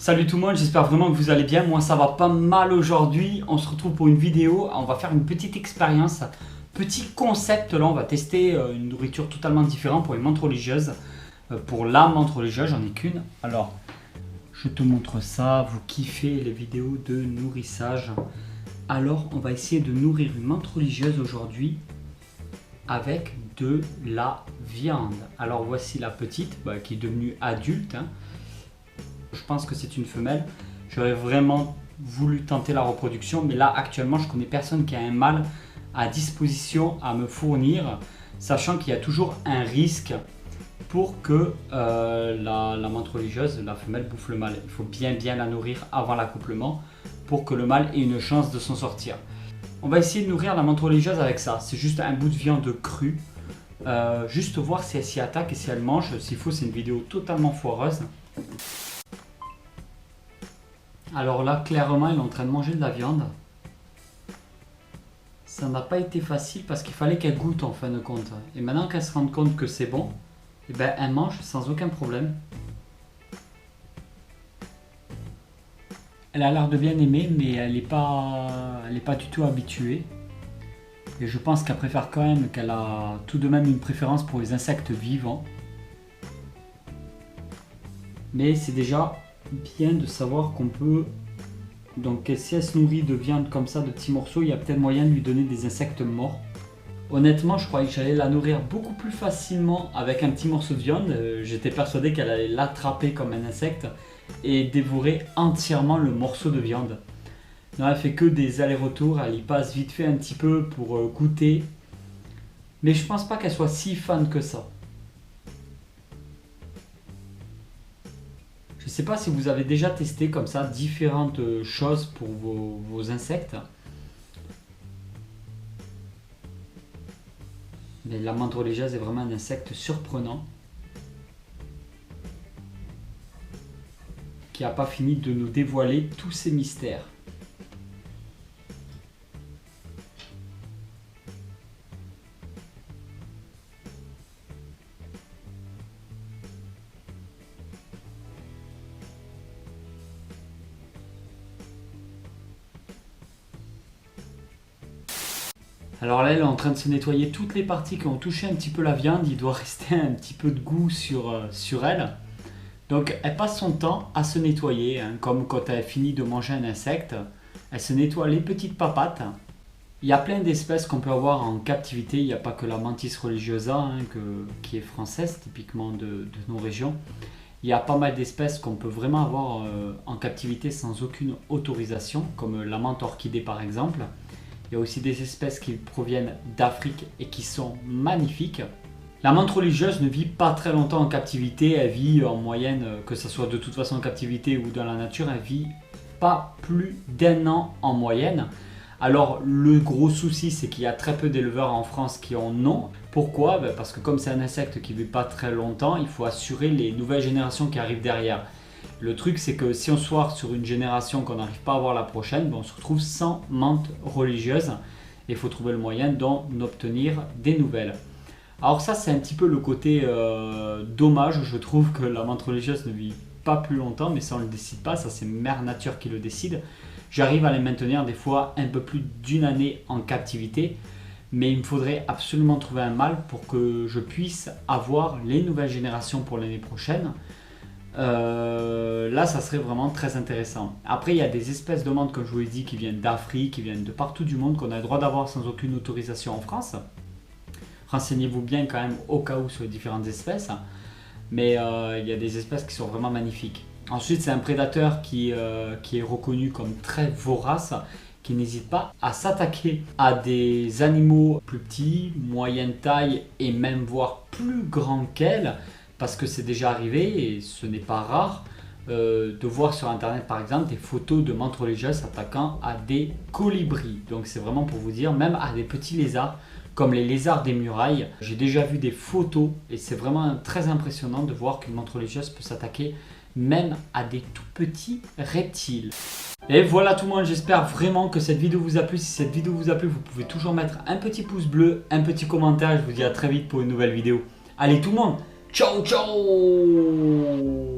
Salut tout le monde, j'espère vraiment que vous allez bien. Moi ça va pas mal aujourd'hui. On se retrouve pour une vidéo. On va faire une petite expérience, petit concept. Là on va tester une nourriture totalement différente pour une menthe religieuse. Pour la menthe religieuse, j'en ai qu'une. Alors je te montre ça. Vous kiffez les vidéos de nourrissage. Alors on va essayer de nourrir une menthe religieuse aujourd'hui avec de la viande. Alors voici la petite qui est devenue adulte. Je pense que c'est une femelle. J'aurais vraiment voulu tenter la reproduction, mais là actuellement je connais personne qui a un mâle à disposition à me fournir, sachant qu'il y a toujours un risque pour que la menthe religieuse, la femelle, bouffe le mâle. Il faut bien la nourrir avant l'accouplement pour que le mâle ait une chance de s'en sortir. On va essayer de nourrir la menthe religieuse avec ça. C'est juste un bout de viande crue. Juste voir si elle s'y attaque et si elle mange. S'il faut, c'est une vidéo totalement foireuse. Alors là, clairement, il est en train de manger de la viande. Ça n'a pas été facile parce qu'il fallait qu'elle goûte en fin de compte. Et maintenant qu'elle se rende compte que c'est bon, eh ben, elle mange sans aucun problème. Elle a l'air de bien aimer, mais elle n'est pas du tout habituée. Et je pense qu'elle préfère quand même, qu'elle a tout de même une préférence pour les insectes vivants. Mais c'est déjà bien de savoir qu'on peut, donc si elle se nourrit de viande comme ça, de petits morceaux, il y a peut-être moyen de lui donner des insectes morts. Honnêtement, je croyais que j'allais la nourrir beaucoup plus facilement avec un petit morceau de viande. J'étais persuadé qu'elle allait l'attraper comme un insecte et dévorer entièrement le morceau de viande. Non, elle fait que des allers-retours, elle y passe vite fait un petit peu pour goûter, mais je pense pas qu'elle soit si fan que ça. Je ne sais pas si vous avez déjà testé comme ça différentes choses pour vos insectes. Mais la menthe religieuse est vraiment un insecte surprenant qui n'a pas fini de nous dévoiler tous ses mystères. Alors là, elle est en train de se nettoyer toutes les parties qui ont touché un petit peu la viande. Il doit rester un petit peu de goût sur elle. Donc elle passe son temps à se nettoyer, comme quand elle finit de manger un insecte. Elle se nettoie les petites papates. Il y a plein d'espèces qu'on peut avoir en captivité. Il n'y a pas que la mantis religiosa qui est française, typiquement de nos régions. Il y a pas mal d'espèces qu'on peut vraiment avoir en captivité sans aucune autorisation, comme la menthe orchidée par exemple. Il y a aussi des espèces qui proviennent d'Afrique et qui sont magnifiques. La menthe religieuse ne vit pas très longtemps en captivité. Elle vit en moyenne, que ce soit de toute façon en captivité ou dans la nature, elle vit pas plus d'1 an en moyenne. Alors le gros souci, c'est qu'il y a très peu d'éleveurs en France qui en ont. Pourquoi? Parce que comme c'est un insecte qui ne vit pas très longtemps, il faut assurer les nouvelles générations qui arrivent derrière. Le truc, c'est que si on se foire sur une génération qu'on n'arrive pas à avoir la prochaine, on se retrouve sans menthe religieuse et il faut trouver le moyen d'en obtenir des nouvelles. Alors ça, c'est un petit peu le côté dommage. Je trouve que la menthe religieuse ne vit pas plus longtemps, mais ça on ne le décide pas, ça c'est Mère Nature qui le décide. J'arrive à les maintenir des fois un peu plus d'1 année en captivité, mais il me faudrait absolument trouver un mâle pour que je puisse avoir les nouvelles générations pour l'année prochaine. Là ça serait vraiment très intéressant. Après il y a des espèces de menthe, comme je vous l'ai dit, qui viennent d'Afrique, qui viennent de partout du monde, qu'on a le droit d'avoir sans aucune autorisation en France. Renseignez-vous bien quand même au cas où sur les différentes espèces, mais il y a des espèces qui sont vraiment magnifiques. Ensuite c'est un prédateur qui est reconnu comme très vorace, qui n'hésite pas à s'attaquer à des animaux plus petits, moyenne taille et même voire plus grands qu'elle. Parce que c'est déjà arrivé, et ce n'est pas rare, de voir sur internet par exemple des photos de menthe religieuse s'attaquant à des colibris. Donc c'est vraiment pour vous dire, même à des petits lézards, comme les lézards des murailles. J'ai déjà vu des photos et c'est vraiment très impressionnant de voir qu'une menthe religieuse peut s'attaquer même à des tout petits reptiles. Et voilà tout le monde, j'espère vraiment que cette vidéo vous a plu. Si cette vidéo vous a plu, vous pouvez toujours mettre un petit pouce bleu, un petit commentaire. Je vous dis à très vite pour une nouvelle vidéo. Allez tout le monde, ciao ciao.